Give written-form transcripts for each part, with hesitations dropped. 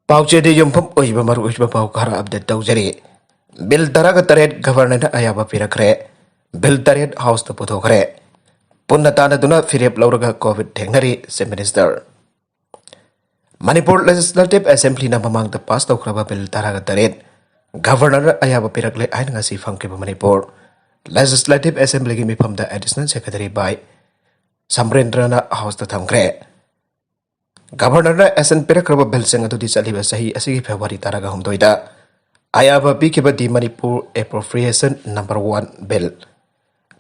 Pauche de Yumpum Uiba Pau Kara of the Dozeri. Bill Taragataret Governor Ayaba Pirakre. Bill Taret House the Potokre. Punatana Duna Philip Lauraga COVID Tenari, Minister. Manipur Legislative Assembly Namamang the past of Kraba Bill Taragataret. Governor Ayaba Pirakle Ainasi Funkiba Manipur. Legislative Assembly Gimi from the Additional Secretary by Samrendrana House the Thamkre. Governor SN Pirakraba Bill Sangatu Saliba Sahi Asigi February Taraga Humdoida. Ayaba Pikiba di Manipur Appropriation Number 1 Bill.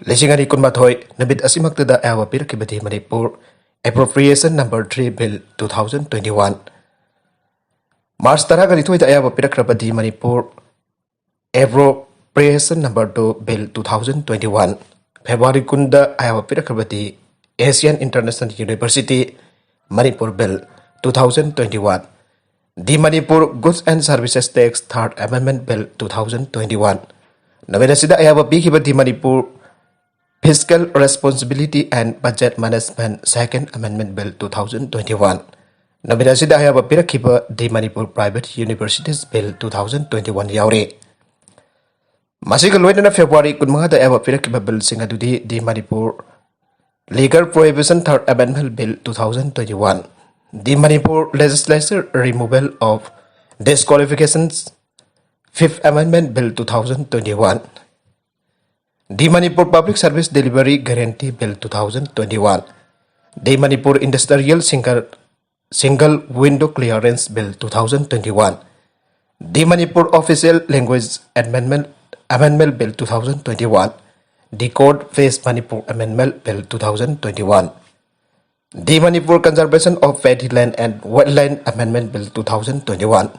Lishingari Kunmatoi, Nabit Asimak to the Ayaba Pirkiba di Manipur Appropriation Number 3 Bill 2021. March Taraga Lituita Ayaba Pirakraba di Manipur Appropriation Number 2 Bill 2021. February Kunda Ayaba Pirakraba di Asian International University Manipur Bill 2021. The Manipur Goods and Services Tax Third Amendment Bill 2021. Navedasida Ayaba Bikiba the Manipur Fiscal Responsibility and Budget Management Second Amendment Bill 2021. Navedasida Ayaba Pirakiba the Manipur Private Universities Bill 2021 Yauri. Masigal Wedna February Kunmada Ayaba Pirakiba Bill Singadudi the Manipur Legal Prohibition Third Amendment Bill 2021. The Manipur Legislature Removal of Disqualifications Fifth Amendment Bill 2021. The Manipur Public Service Delivery Guarantee Bill 2021. The Manipur Industrial Single Window Clearance Bill 2021. The Manipur Official Language Amendment Bill 2021. The Code Phase Manipur Amendment Bill 2021. The Manipur Conservation of Fatty Land and Wetland Amendment Bill 2021.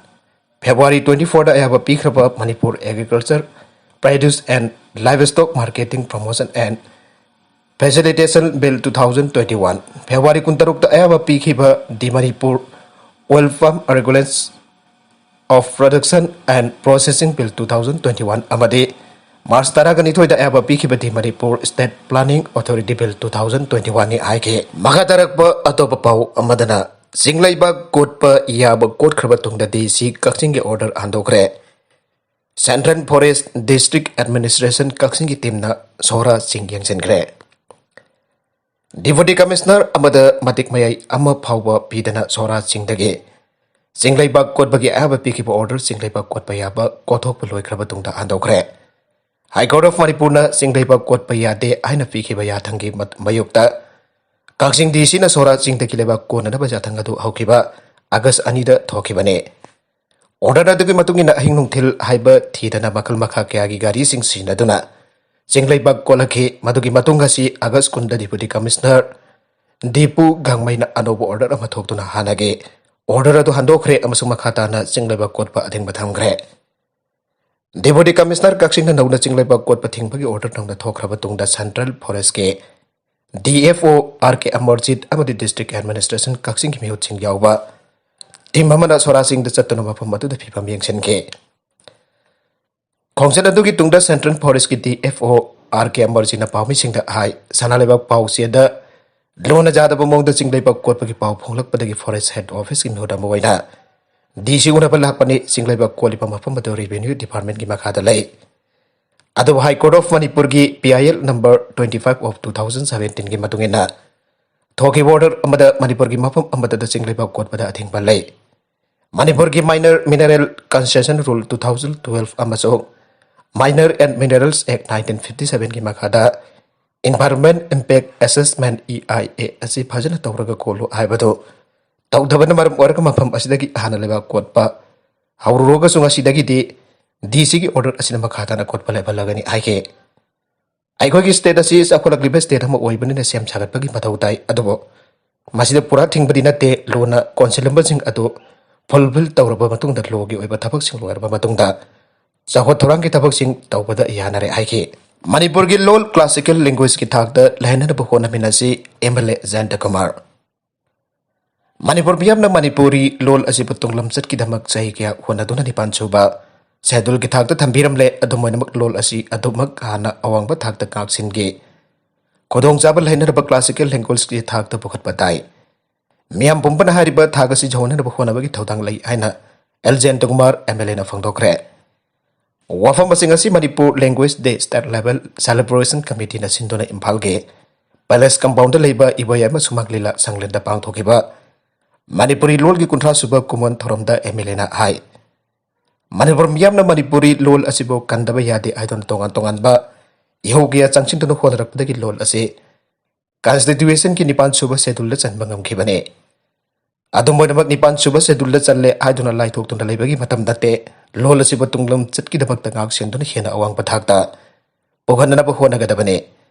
February 24, I have a peak of Manipur Agriculture, Produce and Livestock Marketing Promotion and Facilitation Bill 2021. February Kuntaruk, I have a peak of the Manipur Oil Farm Regulations of Production and Processing Bill 2021. Amade March Taraganito the Aba Pikibati Manipur State Planning Authority Bill 2021 ni Aike. Makatarakpa Atopapau Amadana. Chingleibak kotpa yaba kotkhraba tungda DC Kakching order handokkhre. Central Forest District Administration Kakching teamna Sora Singyang Senkre. Deputy Commissioner Amada Matik Mayai Ama Phawa Pidana Sora Singdage. Chingleibak kotbagi aba pikiba order Chingleibak kotpa yaba kothok loikraba tungda handokkhre. High Court of Manipurna Chingleibak kotpa yade aina pikiba yathangi mayukta Kakching DC na Sora Singda Kileba Kona Bajatangadu Hokiba August Anida Tokibane. Order na dugi matungina hingnung til haiba thidana makal makha kyagi gari sing sinaduna. Chingleibak kolake madugi matunga si August Kunda Deputy Commissioner Dipu Gangmaina Anobo order amathokuna hanage. Order adu handokkhre amasung makhata na Chingleibak kotpa ading bathamgre. Deputy Commissioner Kakching na nauna Chingleibak kotpa thingpagi order nangna thokhraba tungda Central Forest ke DFO RK Amarjit amadi District Administration Kakching ki mihut sing yauba team hamana Sora Singh da chatuna mafam matu da phipam yengsen ke khongsen adu ki tungda Central Forest ki DFO RK Amarjit na pawmi sing da hai sanalebak paw se da lona jada ba mong da Chingleibak kotpa ki paw phonglak padagi Forest Head Office ki mihut amoina DC una pa lakpani Chingleibak kolipa mafam matu Revenue Department ki makhada lai Ado High Court of Manipur ki PIL number 25 of 2017 ki matungina thoki border amada Manipur ki mafam amada da Chingleibak kotpada athing palai Manipur ki Minor Mineral Concession Rule 2012 amaso Minor and Minerals Act 1957 ki makhada Environment Impact Assessment EIA asi phajana tawraga kolu haibado tawdabana maram oraka mafam asidagi hana leba kotpa haururoga sunga sidagi di DC ki order asina makhata na kotpa level lagani aike aiko ki state asi akola gribe state hama oibani na sem chagat pagi mathau tai adobo masida pura thingbadi na te lona consilemba sing ado fulfill tawraba matung da logi oiba thabak sing logarba matung da chakho thorang ki thabak sing tawbada yanare aike Manipur ki lol classical language ki thak da lehna na bhona minasi MLA Janta Kumar Manipur biyam na Manipuri lol asi patung lamsat ki dhamak chahi kya hona duna dipan chuba Sedul ki thakta thambiram le adumoinamak lol asi adumak hana awangba thakta kaksinge kodong chabal hainaraba classical language ki thakta pukhat patai miyam pumpana hariba thagasi jhona na bkhona bagi thodang lai aina Eljen Kumar MLA na phangdokre wafam asing Manipur Language Day State Level Celebration Committee na sindona imphalge Palace compound leba ibaya ma sumaglila sanglenda pangthokiba Manipuri lol gi kunthra suba kumon thoromda MLA na hai Manipur miyam na Manipuri lol asibo kandaba yade aidon tongan ba ihogia changchin to hodarak dagi lol ase Constitution ki nipan suba schedule la chanba ngamkhibane Adumodamak nipan suba schedule la challe aidona lai thok tunda lebagi matam date lol asibo tunglam chatki dabak tangak sendona hena awang pathakta poghanna ba hona gadabane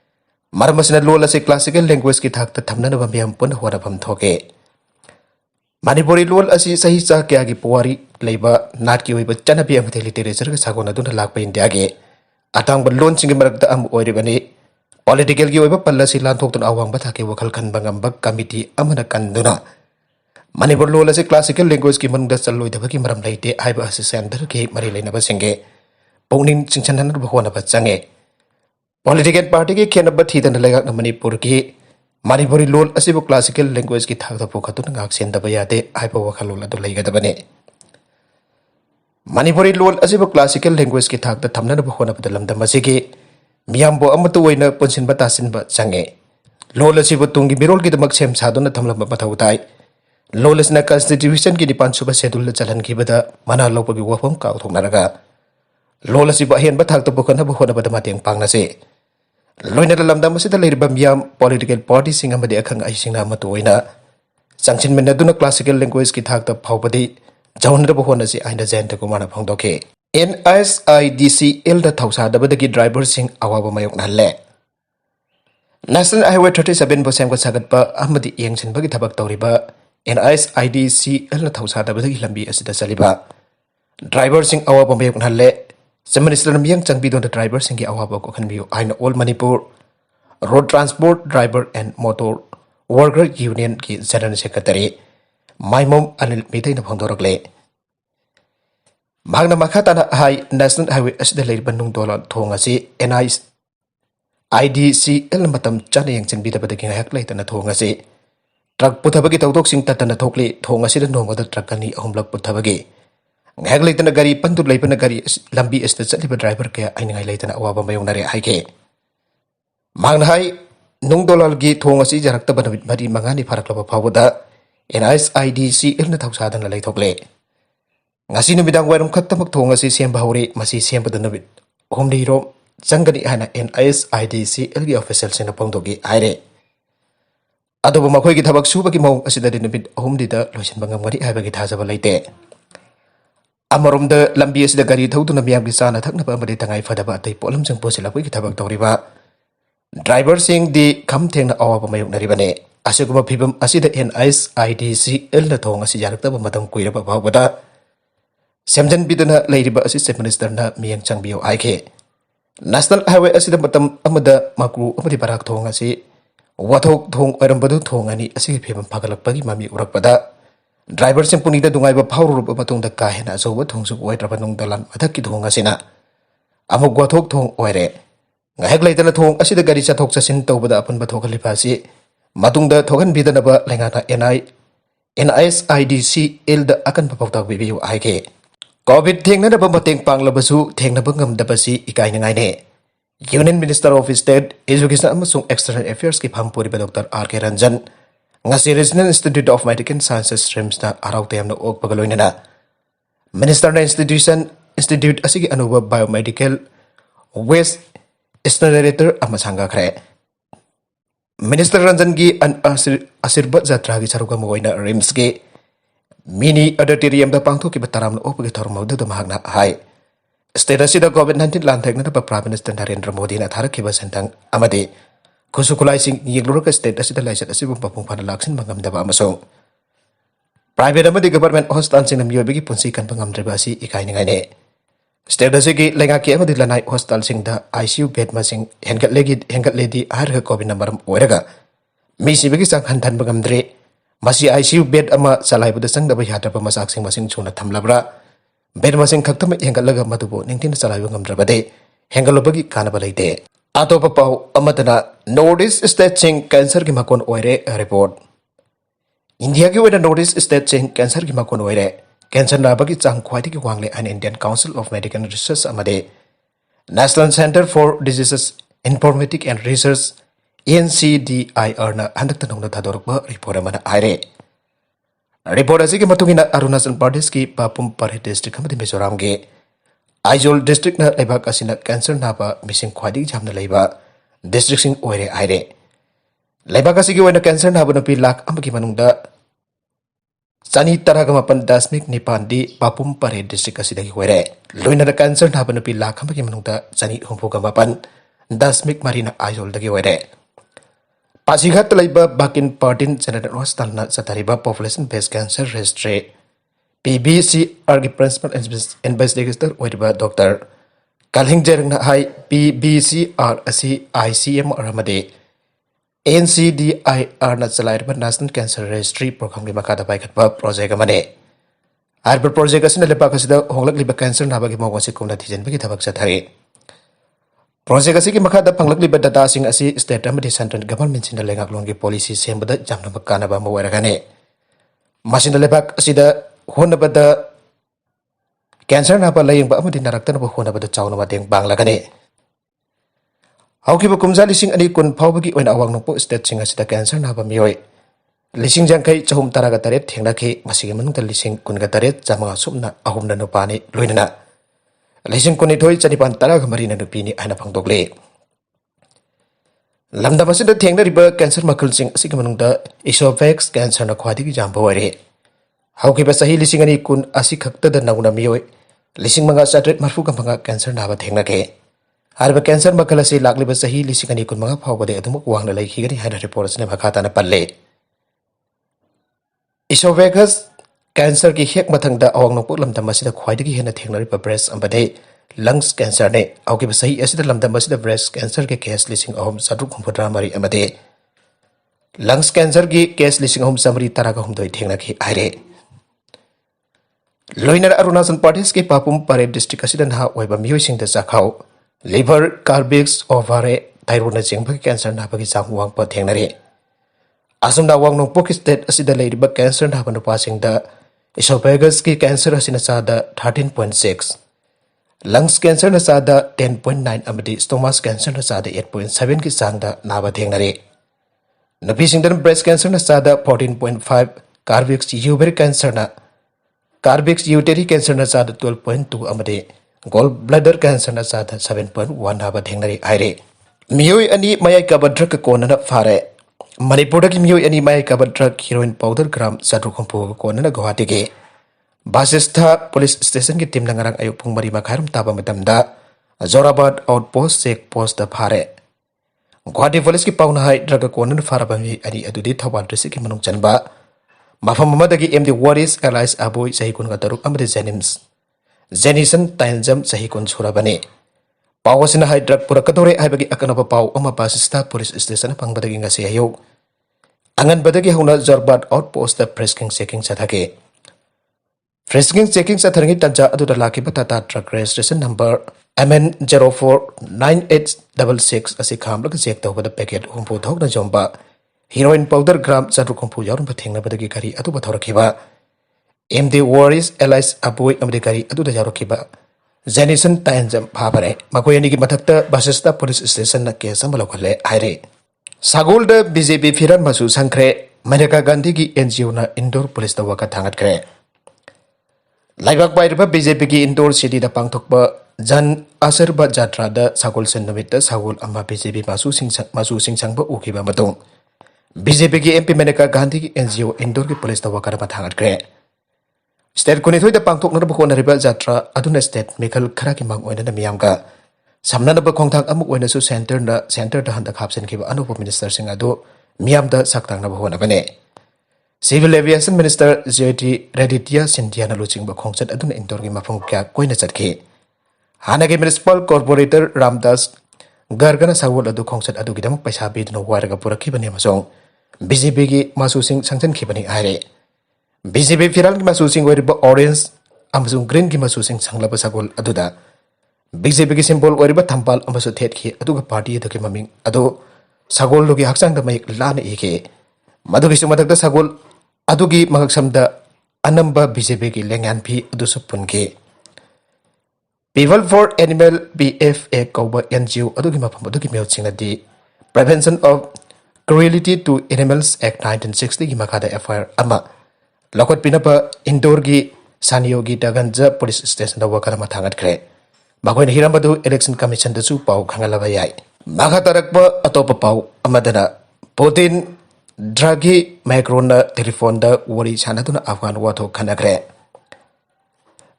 Maramasina lol ase classical language ki thakta thamna ba miyam pun hona pham thoke Manipuri lol asi sahi cha kya gi puari leiba nat ki oiba chanabi amate literature ga sagona duna lakpa india ge atang ba lon singi marakta am oiribani political gi oiba pallasi lan thok tun awang ba thake wakal khan bangam ba committee amana kanduna Manipur lol ase classical language ki manungda chaloi da ki maram leite haiba ase center ki mari leina ba singe pongning chingchan ba hona ba change political party ki khena ba thidana lega Manipur ki Manipuri lol asibu classical language ki thakta pokhatun ngak sen da ba yade haiba wakal lol adu leiga da bane Manipuri lol asibu classical language ki thakta thamna ba hona ba lamda masigi miyambo amatu oina ponsin ba tasin ba change lol asibu tungi mirol ki damak sem saduna thamla ba mathautai lol asna constitution ki dipan suba schedule chalan ki bada mana lopa gi wafam ka thoknaraga lol asibu hen ba thakta pokhana ba hona ba mateng pangna se loina lamda masida leirba miyam political party singa made akhang ai singa matu oina changchin men aduna classical language ki thakta phawbadi jawnra ba hona si aina jayanta kumana phangdoke NSIDCL da thausa da badagi driver sing awaba mayok nalle National Highway 37 bosem ko sagat pa amadi yengsin bagi thabak tawriba NSIDCL na thausa da badagi lambi asida saliba driver sing awaba mayok nalle Minister Miyang Changbidon the driver singi awaba ko khanbiyo aina all Manipur Road Transport Driver and Motor Worker Union ki General Secretary Maimom Anil Midai na phangdorakle Magna makata na hai National Highway asida leir bandung dolan thonga si NIDCL matam chana yang chanbida badagi ngahak lai tana thonga si truck puthabagi tawdok sing tatana thokli thonga si da nongada truck ani ahumlak puthabagi ngahak leitana gari pantur leipana gari lambi esta chaliba driver kaya ainingai leitana awaba mayong nare haike mangna hai nung dolal gi thong asi jarakta banabit mari mangani faraklaba phawda NSIDCL na thausadan la leithokle ngasi numidang warum khattamak thong asi semba hore masi semba danabit homni ro changani hana NSIDCL gi official sena pongdogi haire adobo makhoi gi thabak suba gi maung asida dinabit homdi da loisin bangam gari haibagi thajaba leite Amarom lambi asida gari thawduna miyam gi chana thakna ba mari tangai fadaba atei polam jang posila ki thabak tawriba driver sing di kham thengna awaba mayuk naribane asuguma phibam asida NSIDCL na thong asi jarakta ba matam kuiraba bawada semjan biduna leiriba asi chief minister na miyang changbiyo aike national highway asida matam amada makru amadi barak thong asi wathok thong oirambadu thong ani asi phibam phagalakpagi mami urakpada driver sing punida dungai ba phawru ba matung da ka hena so ba thong su oi tra banung dalan athak ki thong asina amu gwathok thong oire ngahek leitana thong asida gari chathok chasin tawbada apan ba thokhali phasi matung da thogan bidana ba lengana NISIDCL da akan pa pawtak bibiu aike covid thengna da ba mateng panglabasu thengna ba ngam da basi ikai ngai ne Union Minister of State Education amasung External Affairs ki phampuri ba Dr. R.K. Ranjan ngasi Regional Institute of Medical Sciences streams na araw tayam na og pagaloy na Minister na Institute asigi anuba biomedical waste incinerator amasanga khre Minister Ranjan gi an asirbat jatra gi saruga moina RIMS ge mini auditorium da pangtho ki bataram na og pagi thormau da mahagna hai state asida COVID-19 lan thekna da Prime Minister Narendra Modi na tharak ki basantang amade Kusukulai sing yegluruka state asida laisat asibu papung pada laksin bangam daba amasong private amadi government hospital sing namyo bigi punsi kan bangam dribasi ikai ningai ne state asigi lenga ki amadi lanai hospital sing da ICU bed masing hengat ledi har covid number oiraga misi bigi sang hantan bangam dre masi ICU bed ama salai buda sang da bayada pa masak sing masing chuna thamlabra bed masing khaktam hengat laga madubo ningtin salai bangam drabade hengal bagi kana balaite Ato papau amatana Northeast State Ching Cancer ki makon oire report India ki weda Northeast State Ching Cancer ki makon oire cancer nabagi chang khwaidagi wangle an Indian Council of Medical Research amade National Center for Diseases Informatics and Research NCDIR na handakta nongna thadorba report amana haire. Report asigi matungina Arunachal Pradesh ki Papum Parhe district amade Mizoram ge Aizol district na leibak asina cancer naba missing khwaidagi jamna leiba district sing oire haire. Leibak asigi oina cancer naba napi lakh amagi manungda Sani Taragamapan Dasmik Nipandi Papum Pare district asidagi hoire. Loina da cancer naba napi lakh amagi manungda Sani Humpugamapan Dasmik Marina Aizol dagi hoire. Pasigat laiba bakin partin General Hospital na satariba population based cancer registry PBCR ki principal investigator oiriba Dr. Kalhingjer na hai PBCR asi ICM aramade NCDIR na chalairba National Cancer Registry program ki makada paikhatba project amane. Arba project asina lepa kasida honglak liba cancer naba ki mawasi kumna thijen bagi thabak sathari. Project asiki makada panglak liba data sing asi state amadi central government sin lengak long ki policy sembada jamna makana ba mawaragane. Masin lebak asida hona bada cancer naba laying ba amadi narakta na hona bada chawna mateng banglagane. Haukiba kumza lising ani kun phawbagi oina awang nongpo state sing asida cancer naba mioi. Lising jangkai chahum taraga taret thengnakhi masigi manungta lising kunga taret jamanga sumna ahumna nupani loinana. Lising kunithoi chanipan taraga marina nupini aina phangdokle. Lamda masida thengna riba cancer makal sing asigi manungta esophagus cancer na khwadigi jamba ware. Haukiba sahi lising ani kun asi khakta da nauna mioi. Lising manga satret marfu manga cancer naba thengnake. Harba cancer makalasi lakli ba sahi lising ani kun mga phawbade adumuk wangna laiki gani haina report asne bhakata na palle. Esophagus cancer ki hek mathangda awang nongpo lamdam masida khwaidagi hena thengnariba breast ambade lungs cancer ne auki ba sahi asida lamdam masida breast cancer ke case lising ahum sadru khumphudra mari amade lungs cancer ki case lising ahum samri taraga humdoi thengnaki haire. Loinar Arunachal Pradesh ke Papum Pare district asida na oiba miyoi singda jakhau liver, cervix, ovary, thyroid na jingba cancer na bagi sang wangpa thengnari. Asum na wang nong poki state asida leiriba cancer na banu passing da esophagus ki cancer asina sada 13.6, lungs cancer na sada 10.9 amadi stomach cancer na sada 8.7 ki sangda naba thengnari. Napi singdan breast cancer na sada 14.5, cervix uterine cancer na sada 12.2 amadi gallbladder cancer na sada 7.1 naba thengnari haire. Miyoi ani mayai kabadra ka kona na fare. Manipur ki miyoi ani mayai kabadra heroin powder gram sadru khumpu kona na Guwahati ke Basistha police station ki tim nangarang ayuk pung mari makharam taba matamda Zorabad outpost check post da phare. Guwahati police ki pauna hai draga kona na farabami ani adudi Thawal district ki manung chanba mafam amadagi MD Waris Allies Aboy sahi kun ka taruk amade Jenison Tainjam sahi kun surabane. Pawasina hai drug purakadore hai bagi akanaba paw ama Basistha police station pangbadagi nga siyayo. Angan badagi huna Zorabad outpost da frisking checking sathake. Frisking checking satharangi tanja aduda lakiba tata truck registration number MN049866 asi khamlaga check tawbada packet humpu thokna jomba heroin powder gram sadru khumpu yarum bathengna badagi gari adu batharakiba MD Waris Allies Aboy amde gari adu da yarokiba Jenison Tainjam Phabare makoyani ki mathakta Basistha police station na case amalo khale haire. Sagol da BJP firan masu sangkhre Maneka Gandhi ki NGO na indoor police da waka thangat kre. Laibak bairba BJP ki indoor city da pangthokba Jan Asarba Jatra da Sagol sen namit da Sagol amma BJP masu singsangba ukiba matung BJP ki MP Maneka Gandhi ki NGO indoor ki police da waka da thangat kre. State kunithoi da pangthok na ba kona riba Jatra aduna state Mikhal khara ki mang oina na miyam ka samna na ba khongthak amuk oina su center da handak hapsen ki ba anupo minister sing adu miyam da saktang na ba hona bane. Civil Aviation Minister JT Raditya Scindia na luching ba khongchat aduna indoor ki mafung kya koina chatki. Hana ki municipal corporator Ramdas Gargana Sagol adu khongchat adu gidam paisa bidno waraga puraki bane masong BJP ki masu sing sangjan ki bani haire. BJP firal ki masu sing wariba orange amasung green ki masu sing sanglaba Sagol aduda BJP ki symbol wariba thampal amasu thet ki aduga party adu ki maming adu Sagol logi haksang da mai lana ike madugi sumadak da Sagol adugi magaksamda anamba BJP ki lengan phi adusu punki People for Animal BFA kauba NGO adugi mafam adugi miyotsingnadi Prevention of Cruelty to Animals Act 1960 gi makada FIR ama lokot pinapa indoor gi Sanyogi Daganja Police Station da wakala mathangat kre makoin hirambadu Election Commission da su pau khangalaba yai makatarakpa atopa pau amadana Putin Draghi Macron telephone da wari sanaduna Afghan wato khanakre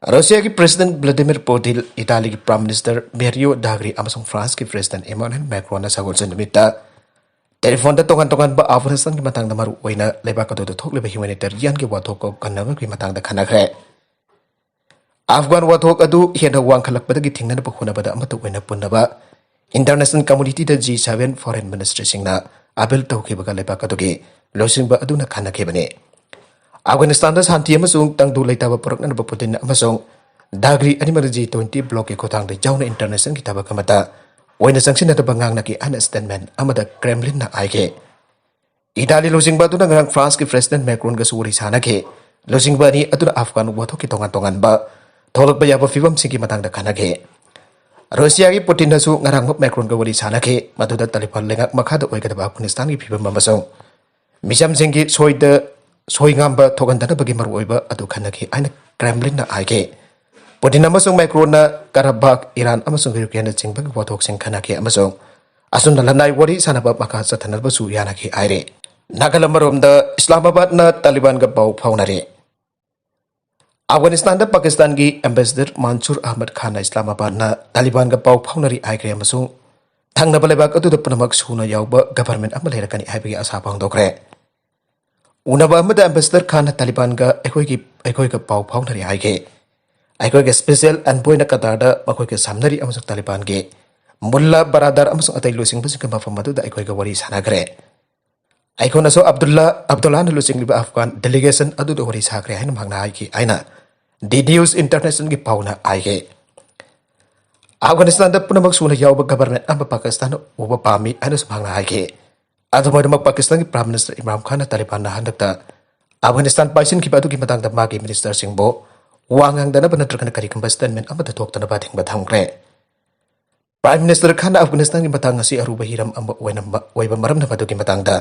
Russia की president Vladimir Putin Italy की prime minister Mario Draghi अमसों France की president Emmanuel Macron सागोल निमित्ता telephone तोंगान तोंगान अफगानिस्तान की मतंग मरु ओइना लेबाक अदो थोकलेबा ह्यूमैनिटेरियन की वाथोक को कन्नब की मतंग खनाखरे अफगान वाथोक अदु हेना वांखलकपदगी थिंगनब खुनबदा अमत ओइना पुनबा international community the G7 foreign ministry सिंगना अबिल तौखिबगा लेबाक अदुगी लोसिंगबा अदुना खनाखेबने Afghanistan शांति तंगदू लेताब पुरक्नब पुतिन दागरी अनिमर G20 ब्लॉक के खोथांग जाउना इंटरनेशनल की तबक मता ओइना संगसिनदब ngang की अन स्टेटमेंट अमद क्रेमलिन ना आइके इटाली लोसिंगबा दुना ngang फ्रांस की प्रेसिडेंट मैक्रोन ग सुरी सानके लोसिंगबा नि अदुना अफगान वाथो की तोंगान तोंगान बा थोलक याब फिवम सिंगी मतंग खनके रशिया की पुतिन नसु ngarang मैक्रोन ग वरी सानके मदुदा तलिबान लेंगक मखाद ओइगदब अफगानिस्तान की फिवम मसौ मिसम सिंगी सोइंगamba thogandanabagi maruoiba adu khanaki aina Kremlin na aige Putin amasung Macron na Karabakh Iran amasung Ukraine chingbagi wathok sing khanaki amasung asun lanai wari sanaba maka sathanaba su yanaki aire Nagalammarom da Islamabad na Taliban ga pau phaunare Afghanistan da Pakistan gi ambassador Mansur Ahmad Khan na Islamabad na Taliban ga pau phaunari aigre amasung thangnaba lebak adu da punamak suna yauba government amalerakani aibagi asa pangdokre Unaba amada ambassador Khan Taliban ga ekoi ga pau phaunari aige ekoi ga special envoy na Qatar makoi ga samnari amasuk Taliban ge mulla baradar amasuk atai losing basing ga mafam adu da ekoi ga wari sanagre aikona so Abdullah na losing liba Afghan delegation adu da wari sagre haina magna aiki aina DDU's international gi pauna aige Afghanistan da punamak suna yauba government amba Pakistan uba pami aina su magna aige Adamaidamak Pakistan की prime minister Imran Khan Taliban ना हंदकता अफगानिस्तान पाइसिन की बातु की मतंग मागी minister सिंबो वांगांग दना बनत्रकन करिकंबा स्टेटमेंट अमद थोक्तना बाथिंग बथंगरे प्राइम मिनिस्टर खान अफगानिस्तान की मतंग असि अरुबा हिरम अम ओइबा मरम न बातु की मतंग दा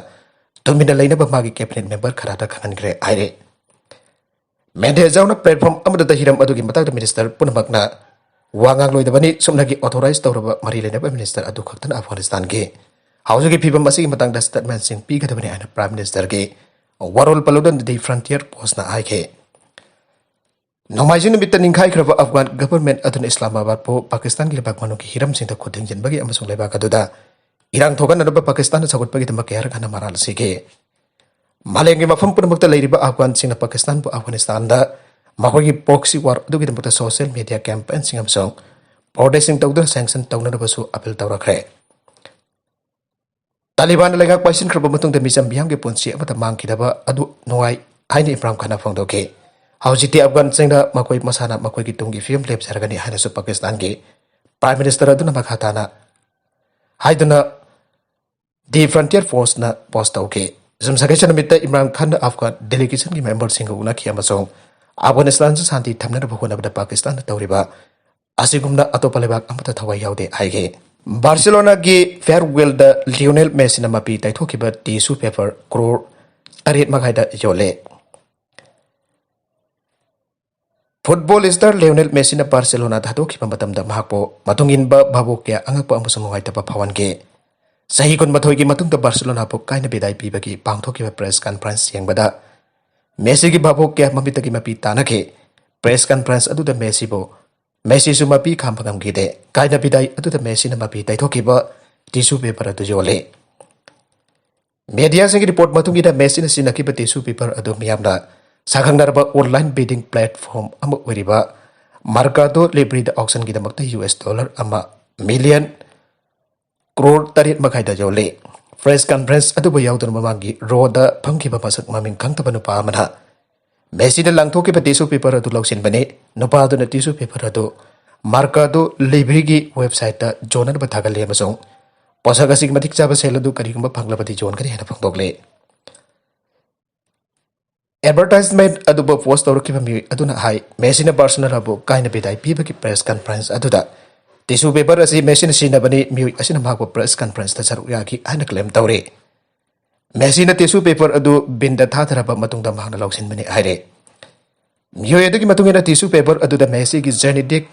तुमिना लेनबा मागी कैबिनेट मेंबर खरादा खंगनग्रे आइरे मेंदे जाउना प्लेटफॉर्म अमद द हिरम अदु की मतंग मिनिस्टर पुनमकना वांगांग लोइदबनी सुमनगी ऑथराइज तौरबा मरी लेनबा मिनिस्टर अदु खक्तना अफगानिस्तान के House की फिल्म मसी मतंग स्टेटमेंट सिंह पीगदबने आना प्राइम मिनिस्टर के वरोल पलोदन दी फ्रंटियर पोस्ट ना आइके नोमाइजिन बित निंखाई खरब अफगान गवर्नमेंट अदन इस्लामाबाद पो पाकिस्तान की लेबाक मनु की हिरम सिंह द खुदिंग जनबगी अमसुंग लेबाक अदुदा इरांग थोगन नरब पाकिस्तान सगुतबगी दम केयर खाना माराल सिके मालेंगे मफम पुनमक्ता लेरिबा अफगान सिंह पाकिस्तान पो अफगानिस्तान दा मखोगी पॉक्सी वार अदुगी दम सोशल मीडिया कैंपेन सिंह अमसुंग प्रोटेस्टिंग तौदन सैंक्शन तौनबसु अपील तौरखरे Taliban lenga question khurba matung da misam biam ge punsi amata mang kidaba adu noai haini Imran Khan phongdoke haujiti Afghan singda makoi masana makoi ki tungi film lep sargani haina su Pakistan ge prime minister aduna makhatana haiduna the frontier force na post okay zum sagation mitta Imran Khan Afghan delegation ki member singa una ki amasong Afghanistan sa santi thamna ba hona ba Pakistan tawriba asigumna atopalebak amata thawai yaude aige Barcelona की farewell द Lionel Messi न मपी तैथोखिबा tissue paper crore तरेट मखाइदा योले football star Lionel Messi न Barcelona धादोखिबा मतमदा महपो मतुंगिनबा भाबोक्या अंगपा अमसुंग वाइतबा फवनगे सही कुन मथोई की मतुंग द बार्सिलोना पो काइना बिदाई पीबगी पांगथोखिबा प्रेस कॉन्फ्रेंस यंगबदा मेसी की भाबोक्या ममितगी मपी तानखे प्रेस कॉन्फ्रेंस अदु द मेसी बो Messi su mapi khampagam gide kaina bidai adu da Messi na mapi taithokiba tissue paper adu jole media sing report matung ida Messi na sinakiba tissue paper adu miyamna sakhangdarba online bidding platform ama weriba Mercado Libre da auction gida makta $1 ama million crore tarit makai da jole press conference adu ba yaudun mamangi roda phangkiba masak maming khangtaba nupa amana Messi da langthoki ba tissue paper adu lawsin bane nupa adu na tissue paper adu Mercado Libre gi website ta jonan ba thagal le masong posaga sig matik chaba sel adu karigumba phanglabati jon kari hena phangdogle advertisement adubo post tawrkiba mi aduna hai Messi na Barcelona bu kaina bidai piba ki press conference aduda tissue paper asi Messi na sinabani mi asina magbo press conference ta charu ya ki ana claim tawre Messi na tissue paper adu binda thatharaba matungda mahna loksin bani haire mi yedagi matungena tissue paper aduda Messi ki genetic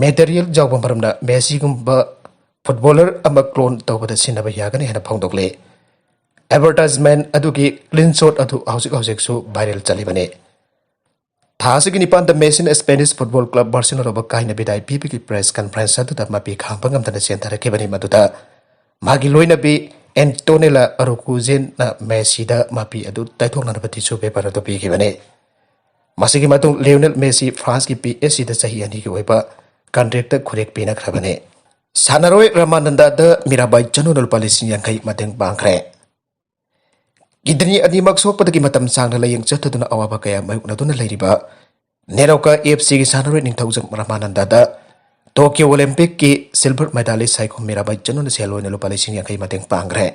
material jawba maramna Messi gumba footballer ama clone tawbada sinaba yagani hena phongdokle advertisement adugi clean shot adu hausik su viral chalibane thasi ki nipan the Messi Spanish football club Barcelona ba kaina bidai PP ki press conference adu da mapi khambangam tana sentara ke bani maduda magi loina bi Antonella Arokuzen na Messi da mapi adu taithok na bati su paper adu bi ki bane masigi matung Lionel Messi France ki PSG da sahi ani ki oiba contract khurek pina khrabane sanaroi Ramananda da Mirabai Chanunal policy yankai mateng bangkhre Gidani animak sokpadagi matam sangna layang chataduna awaba kaya mayuknaduna layriba Neroka AFC ki sanaroi ningthaujam Ramananda da Tokyo Olympic ki silver medalist Saiko Mirabai Chanuna seloina lupa lising yankai mateng pangre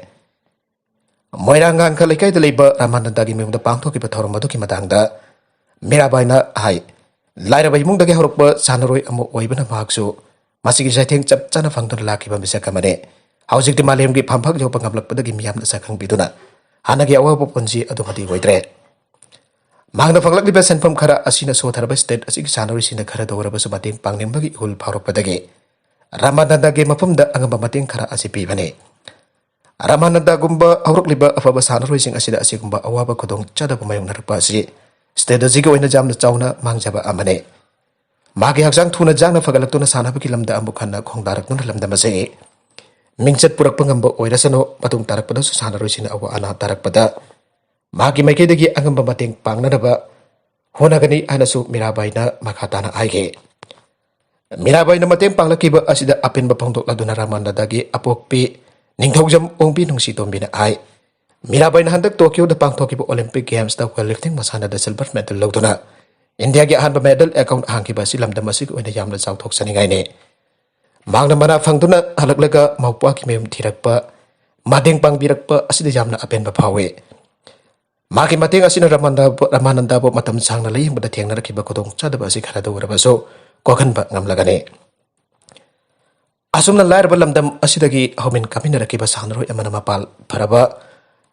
Moirangang ka laikai da layba Ramananda ki miyungda pangto ki pathoramadu ki matangda Mirabai na hai Lairaba imungda ki horokba sanaroi amo oibana mahaksu Masigi saitheng chap chana fangduna lakiba misakamane Haujik di malem ki phamphak jopa ngablakpadagi miyamna sakhang biduna Hanagi awaba punji adu mati goitre Magna fanglak liba senfam khara asina so tharaba state asigi sanari sina khara dawraba su mating pangnembagi hul pharoppadagi Ramananda ge mafamda angamba mating khara asipi bane Ramananda gumba aurok liba afaba sanari sing asida asigumba awaba khodong chadaba mayong narpa asi state asigi oina jamna chauna mangjaba amane Magi haksang thuna jangna fagalaktuna sanabagi lamda ambukhanna khongdaraknuna lamda masei Mingchat purak pangamba oirasano patung tarak pada su sanaroi awa ana tarak pada magi maike dagi angamba mateng pangnadaba honagani anasu Mirabai na makhatana aige Mirabai na mateng panglakiba asida apinba pangdok laduna Ramanda dagi apokpi ningthaujam ongbi nungsi tombina ai Mirabai na handak Tokyo da pangthokiba Olympic Games da weightlifting masana da silver medal lawduna India gi ahanba medal account hangkiba silam da masig oina yamna chawthok saningai ne Magna mana fangtuna halaklaga maupa ki mem thirakpa madeng pangbirakpa asida jamna apenba phawe magi mateng asina Ramananda bo matam sangna lei bada thengna rakhiba kodong chadaba asi khara dawraba so kokhanba ngamlagane asumna lairba lamdam asidagi homin kamina rakhiba sanaroi amana mapal pharaba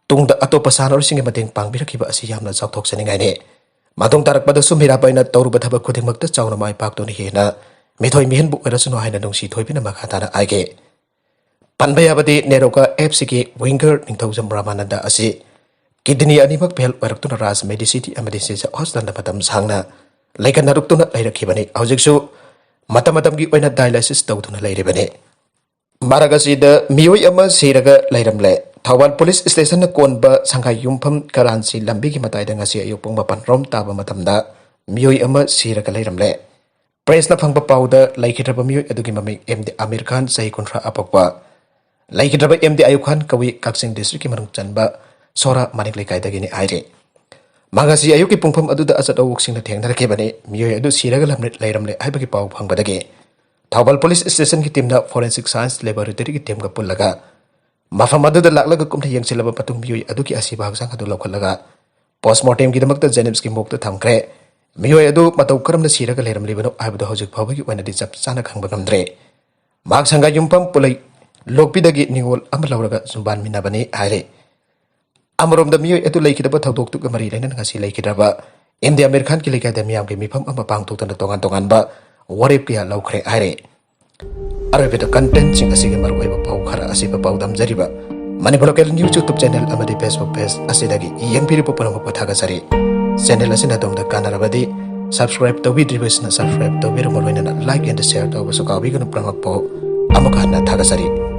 tungda atopa sanaroi singe mateng pangbirakhiba asi yamna chawthok saningai ne madong tarakpada Mirabaina tawruba thaba khudingmakta chawna mai paktoni hena Mithoi mihin bu erasano haina nungsi thoibina makhatana aige Panbayabadi Neroka FC ki winger ningthaujam Ramananda asi kidney animak pel waraktuna Raj Medicity amadi se hospital na patam sangna laikan naruktuna lairakhibani haujiksu matamatam gi oina dialysis tawduna lairibani maragasi da miyoi ama siraga lairamle Thawal police station na konba sangai yumpham karansi lambi ki matai da ngasi ayupong mapan rom taba matamda miyoi ama siraga lairamle Press na phangba pauda laikhidraba miyo adugi mami MD Amir Khan sahi kontra apakwa laikhidraba MD Ayub Khan kawi Kakching district ki marung chanba sora manik laikai dagini haire magasi ayuki pungpham aduda asat awuk singna thengna rakebani miyo adu siraga lamnet lairamle haibagi pau phangbadagi Thawal police station ki team na forensic science laboratory ki team ga pullaga mafam aduda laklaga kumtha yengsilaba patung miyo aduki asiba haksang adu lokhalaga postmortem ki damakta Janims ki mokta thamkre Miyo adu matau karamna siraga leram libano aibado hojik phawagi wanadi chap chana khangba ngamdre mag sanga yumpam pulai lokpidagi ningol amlauraga zumban minabani haire amrom da miyo adu laikidaba thodok tu gamari lenan ngasi laikidaba MD Amir Khan ki laikai da miyam ke mifam ama pangtutana tongan tongan ba warip kiya laukhre haire arabida content sing asige marwai ba pau khara asiba pau damjariba Manipur local news YouTube channel amadi Facebook page asidagi yengpiri popana mo pathaga sari Channel asina dongda kanarabadi subscribe to subscribe to like and share to so kawi ganu prangak po amukana thagasari